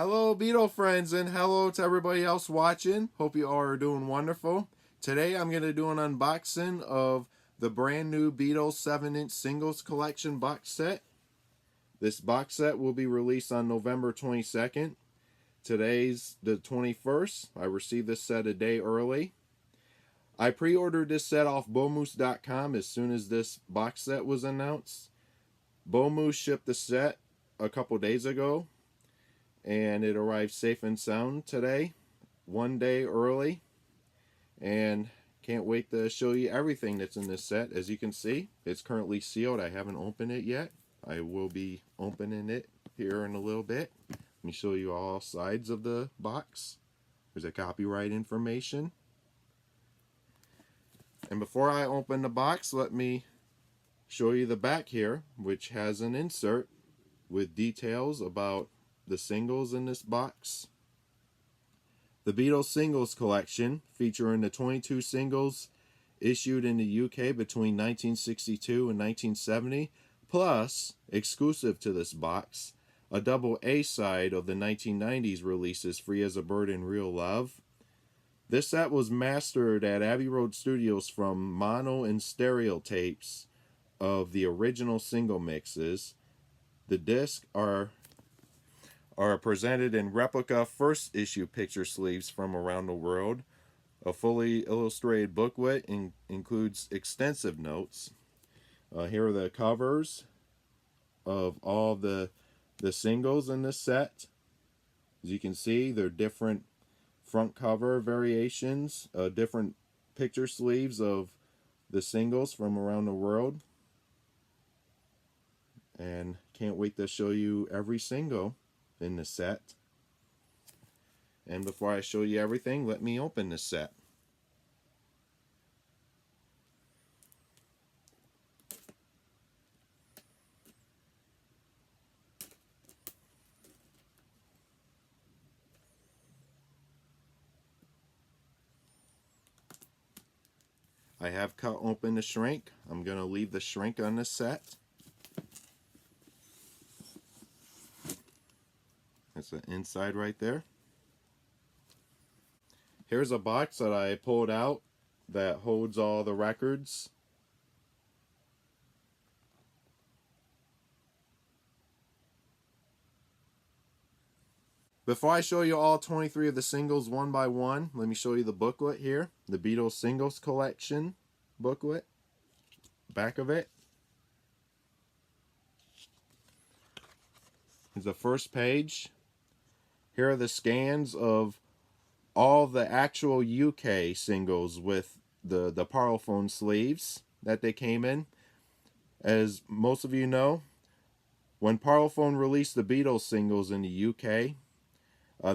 Hello, Beatle friends, and hello to everybody else watching. Hope you all are doing wonderful. Today I'm going to do an unboxing of the brand new Beatles 7-inch singles collection box set. This box set will be released on November 22nd. Today's the 21st. I received this set a day early. I pre-ordered this set off Bomoose.com as soon as this box set was announced. Bomoose shipped the set a couple days ago, and it arrived safe and sound today, one day early, and can't wait to show you everything that's in this set. As you can see, it's currently sealed. I haven't opened it yet. I will be opening it here in a little bit. Let me show you all sides of the box. There's a copyright information. And before I open the box, let me show you the back here, which has an insert with details about the singles in this box. The Beatles singles collection, featuring the 22 singles issued in the UK between 1962 and 1970, plus, exclusive to this box, a double A side of the 1990s releases, Free as a Bird and Real Love. This set was mastered at Abbey Road Studios from mono and stereo tapes of the original single mixes. The discs are presented in replica first issue picture sleeves from around the world. A fully illustrated booklet includes extensive notes. Here are the covers of all the singles in this set. As you can see, they're different front cover variations, different picture sleeves of the singles from around the world. And can't wait to show you every single in the set. And before I show you everything, let me open this set. I have cut open the shrink. I'm going to leave the shrink on this set. That's the inside right there. Here's a box that I pulled out that holds all the records. Before I show you all 23 of the singles one by one, let me show you the booklet here. The Beatles Singles Collection booklet. Back of it is the first page. Here are the scans of all the actual UK singles with the Parlophone sleeves that they came in. As most of you know, when Parlophone released the Beatles singles in the UK,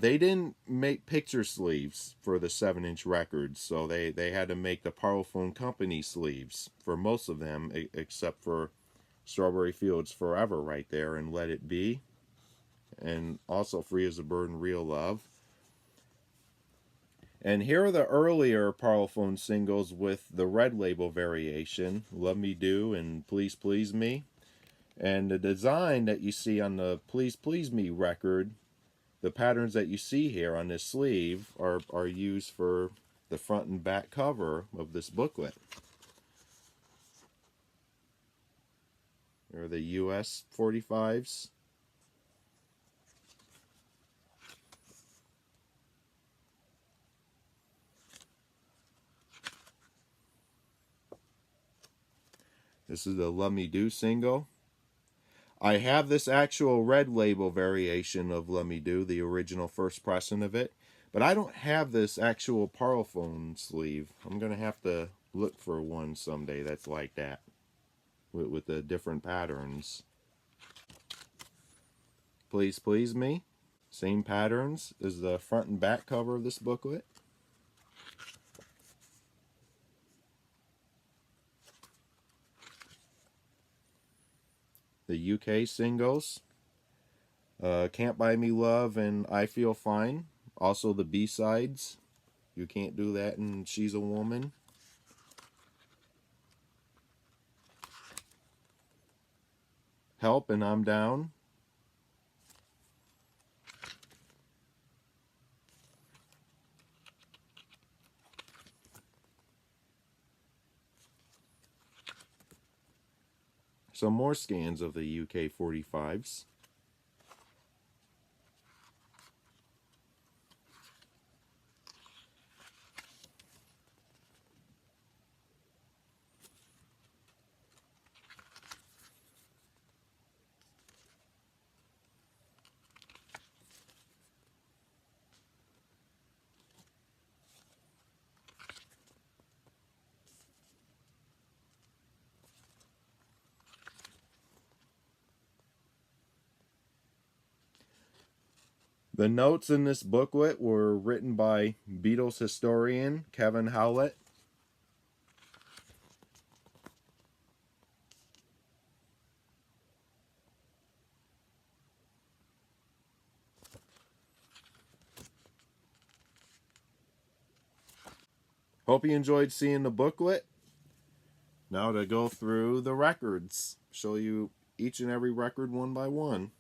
they didn't make picture sleeves for the 7-inch records, so they had to make the Parlophone Company sleeves for most of them, except for Strawberry Fields Forever right there and Let It Be, and also Free as a Bird and Real Love. And here are the earlier Parlophone singles with the red label variation, Love Me Do and Please Please Me. And the design that you see on the Please Please Me record, the patterns that you see here on this sleeve are used for the front and back cover of this booklet. There are the US 45s. This is the Love Me Do single. I have this actual red label variation of Love Me Do, the original first pressing of it, but I don't have this actual Parlophone sleeve. I'm going to have to look for one someday that's like that, with the different patterns. Please Please Me, same patterns as the front and back cover of this booklet. The UK singles, Cant Buy Me Love and I Feel Fine. Also the B-sides, You Can't Do That and She's a Woman. Help and I'm Down. some more scans of the UK 45s. The notes in this booklet were written by Beatles historian Kevin Howlett. Hope you enjoyed seeing the booklet. Now to go through the records, show you each and every record one by one.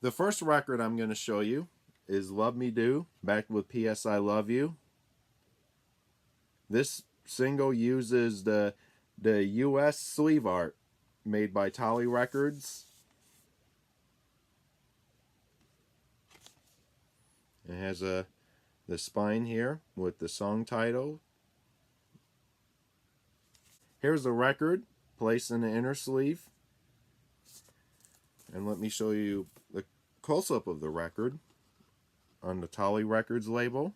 The first record I'm going to show you is Love Me Do, backed with P.S. I Love You. This single uses the U.S. sleeve art made by Tolly Records. It has the spine here with the song title. Here's the record placed in the inner sleeve. And let me show you the close-up of the record on the Tolly Records label.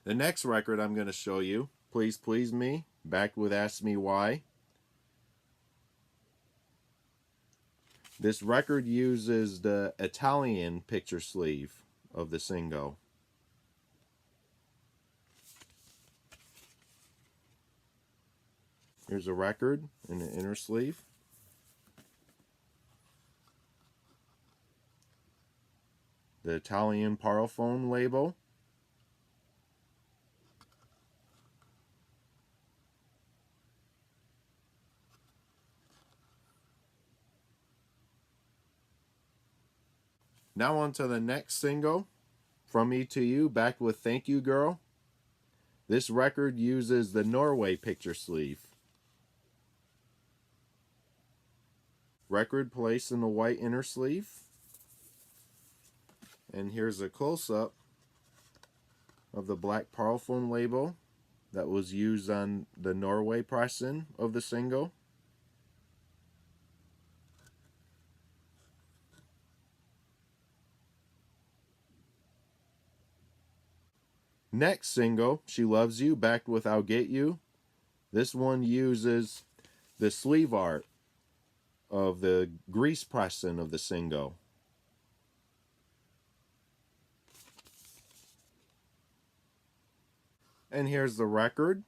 The next record I'm going to show you, Please Please Me, backed with Ask Me Why. This record uses the Italian picture sleeve of the single. Here's a record in the inner sleeve. The Italian Parlophone label. Now on to the next single, From Me to You, backed with Thank You Girl. This record uses the Norway picture sleeve. Record placed in the white inner sleeve. And here's a close-up of the black Parlophone label that was used on the Norway pressing of the single. Next single, She Loves You, backed with I'll Get You. This one uses the sleeve art of the grease pressing of the single. And here's the record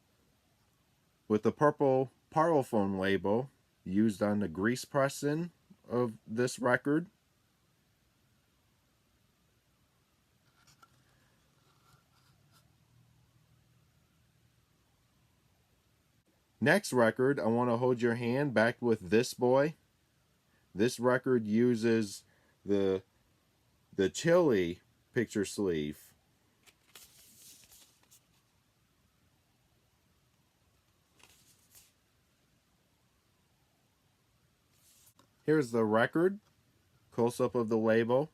with the purple Parlophone label used on the grease pressing of this record. Next record, I Want to Hold Your Hand, backed with This Boy. This record uses the Chili picture sleeve. Here's the record, close-up of the label.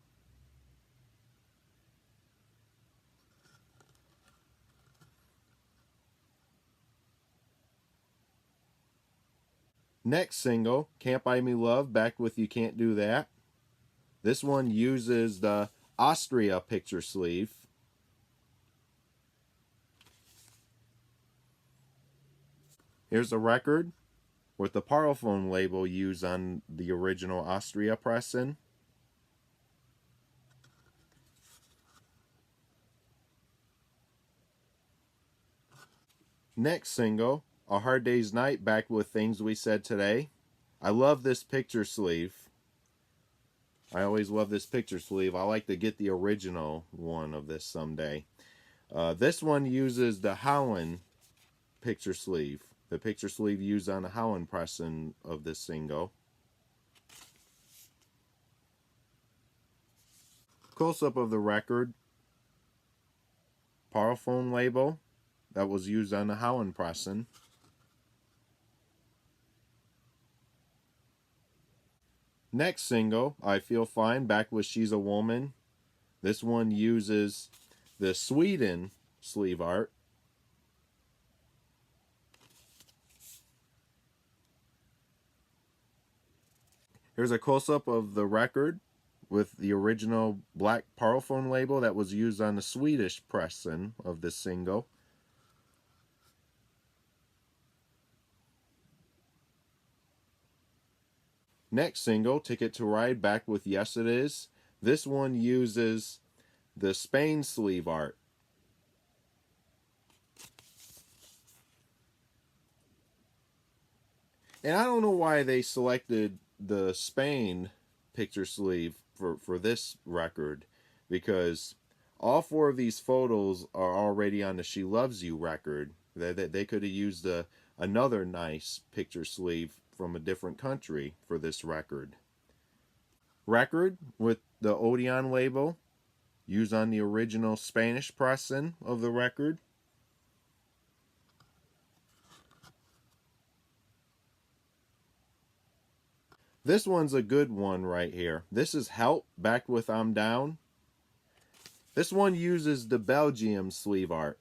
Next single, Can't Buy Me Love, backed with You Can't Do That. This one uses the Austria picture sleeve. Here's the record with the Parlophone label used on the original Austria pressing. Next single, A Hard Day's Night, backed with Things We Said Today. I love this picture sleeve. I always love this picture sleeve. I like to get the original one of this someday. This one uses the Holland picture sleeve. The picture sleeve used on the Holland pressing of this single. Close-up of the record. Parlophone label that was used on the Howland pressing. Next single, I Feel Fine, back with She's a Woman. This one uses the Sweden sleeve art. Here's a close-up of the record with the original black Parlophone label that was used on the Swedish pressing of this single. Next single, Ticket to Ride, back with Yes It Is. This one uses the Spain sleeve art. And I don't know why they selected the Spain picture sleeve for this record, because all four of these photos are already on the She Loves You record. They could have used another nice picture sleeve from a different country for this record. Record with the Odeon label, used on the original Spanish pressing of the record. This one's a good one right here. This is Help, back with I'm Down. This one uses the Belgium sleeve art.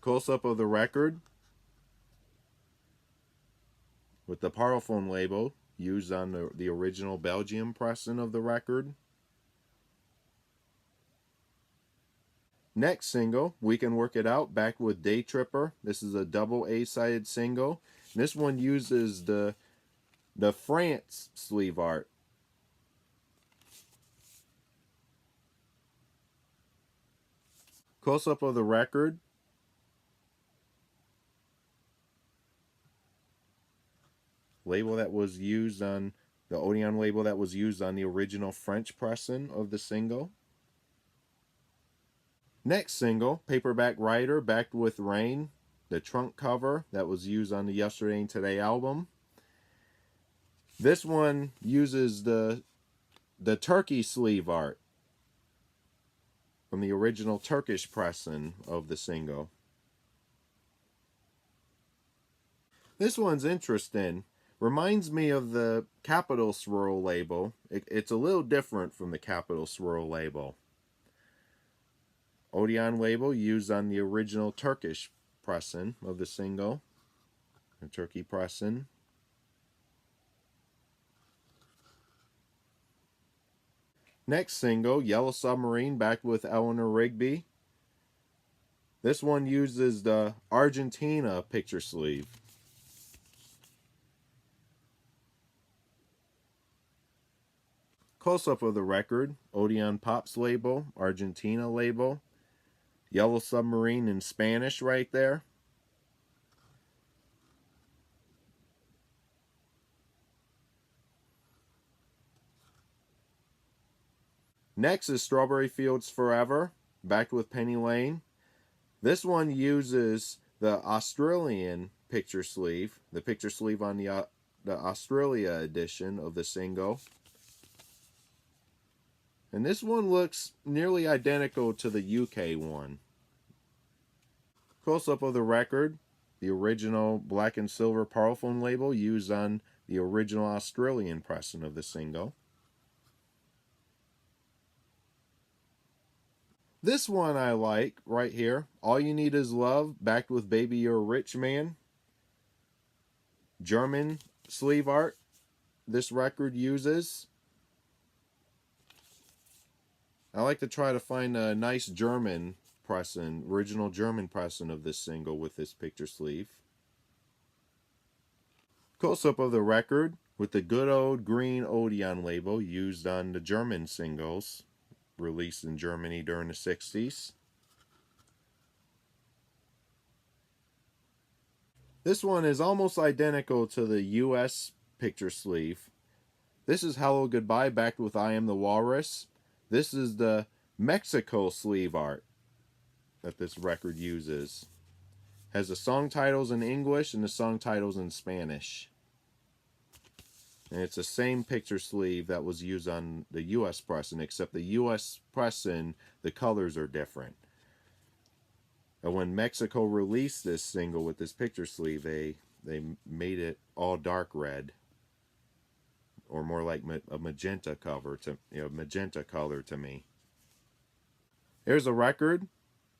Close-up of the record with the Parlophone label used on the original Belgium pressing of the record. Next single, We Can Work It Out, back with Day Tripper. This is a double A-sided single. This one uses the France sleeve art. Close-up of the record. Label that was used on the Odeon label that was used on the original French pressing of the single. Next single, Paperback Writer, backed with Rain, the trunk cover that was used on the Yesterday and Today album. This one uses the turkey sleeve art from the original Turkish pressing of the single. This one's interesting. Reminds me of the Capital Swirl label. It's a little different from the Capital Swirl label. Odeon label used on the original Turkish pressing of the single. The Turkey pressing. Next single, Yellow Submarine, back with Eleanor Rigby. This one uses the Argentina picture sleeve. Close-up of the record, Odeon Pops label, Argentina label, Yellow Submarine in Spanish right there. Next is Strawberry Fields Forever, backed with Penny Lane. This one uses the Australian picture sleeve, the picture sleeve on the Australia edition of the single. And this one looks nearly identical to the UK one. Close-up of the record, the original black and silver Parlophone label used on the original Australian pressing of the single. This one I like right here. All You Need Is Love, backed with Baby You're a Rich Man. German sleeve art this record uses. I like to try to find a nice German pressing, original German pressing of this single with this picture sleeve. Close-up of the record with the good old green Odeon label used on the German singles released in Germany during the 60s. This one is almost identical to the US picture sleeve. This is Hello Goodbye, backed with I Am the Walrus. This is the Mexico sleeve art that this record uses. Has the song titles in English and the song titles in Spanish. And it's the same picture sleeve that was used on the US pressing, except the US pressing, the colors are different. And when Mexico released this single with this picture sleeve, they made it all dark red, or more like a magenta cover to magenta color to me. Here's a record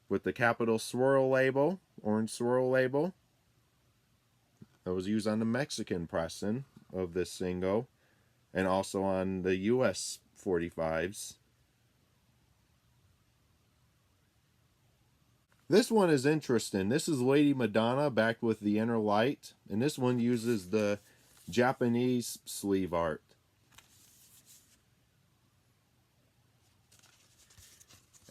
with the capital swirl label, orange swirl label, that was used on the Mexican pressing of this single, and also on the US 45s. This one is interesting. This is Lady Madonna back with The Inner Light, and this one uses the Japanese sleeve art.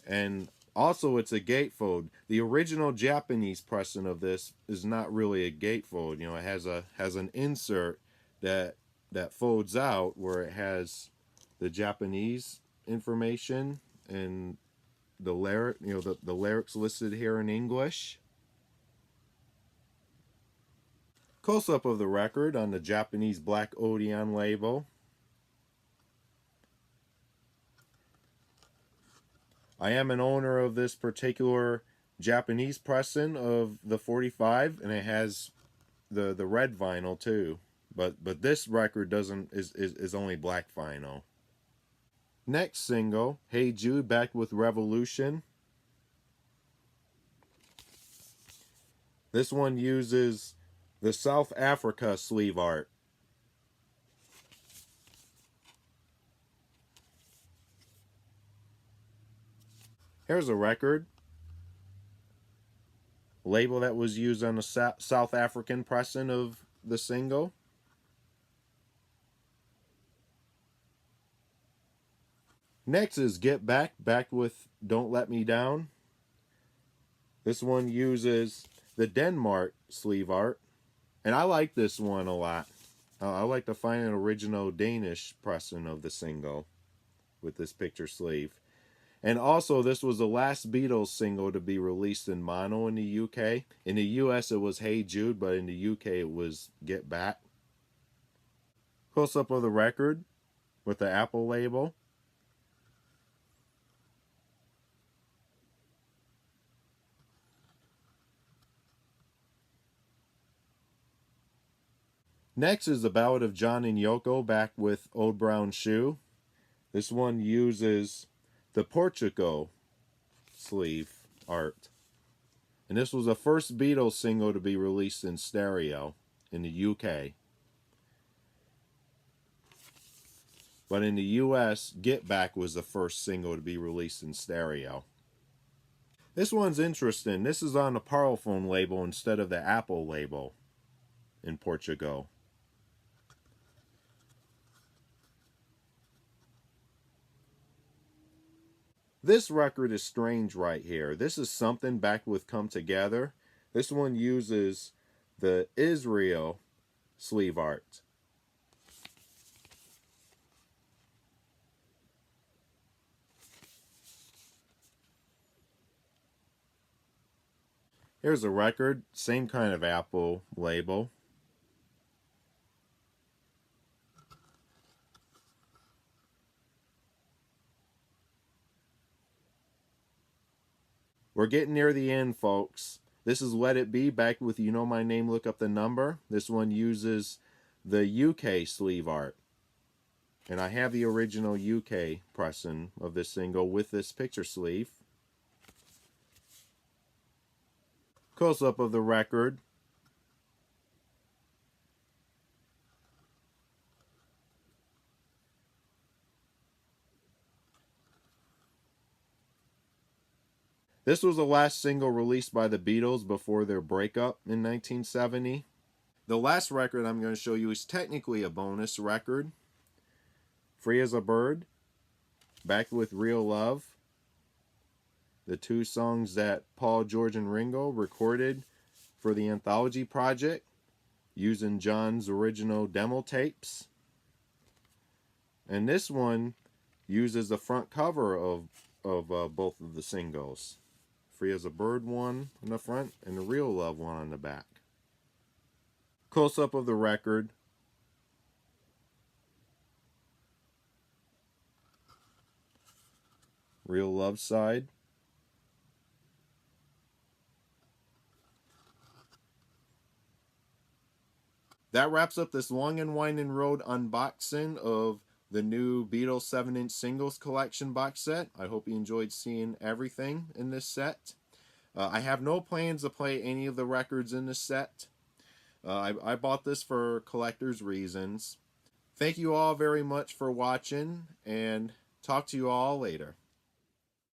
And also it's a gatefold. The original Japanese pressing of this is not really a gatefold. You know, it has an insert that folds out where it has the Japanese information and the lyric, the lyrics listed here in English. Close-up of the record on the Japanese Black Odeon label. I am an owner of this particular Japanese pressing of the 45, and it has the red vinyl too. But this record is only black vinyl. Next single, Hey Jude, back with Revolution. This one uses the South Africa sleeve art. Here's a record label that was used on the South African pressing of the single. Next is Get Back, back with Don't Let Me Down. This one uses the Denmark sleeve art, and I like this one a lot. I like to find an original Danish pressing of the single with this picture sleeve. And also, this was the last Beatles single to be released in mono in the UK. In the US, it was Hey Jude, but in the UK, it was Get Back. Close-up of the record with the Apple label. Next is the Ballad of John and Yoko, back with Old Brown Shoe. This one uses the Portugal sleeve art. And this was the first Beatles single to be released in stereo in the UK. But in the US, Get Back was the first single to be released in stereo. This one's interesting. This is on the Parlophone label instead of the Apple label in Portugal. This record is strange right here. This is Something, back with Come Together. This one uses the Israel sleeve art. Here's a record, same kind of Apple label. We're getting near the end, folks. This is Let It Be, back with You Know My Name, Look Up the Number. This one uses the UK sleeve art. And I have the original UK pressing of this single with this picture sleeve. Close-up of the record. This was the last single released by the Beatles before their breakup in 1970. The last record I'm going to show you is technically a bonus record. Free as a Bird, back with Real Love. The two songs that Paul, George, and Ringo recorded for the Anthology Project using John's original demo tapes. And this one uses the front cover of both of the singles. Free as a Bird one on the front and the Real Love one on the back. Close-up of the record. Real Love side. That wraps up this long and winding road unboxing of the new Beatles 7-inch singles collection box set. I hope you enjoyed seeing everything in this set. I have no plans to play any of the records in this set. I bought this for collector's reasons. Thank you all very much for watching, and talk to you all later.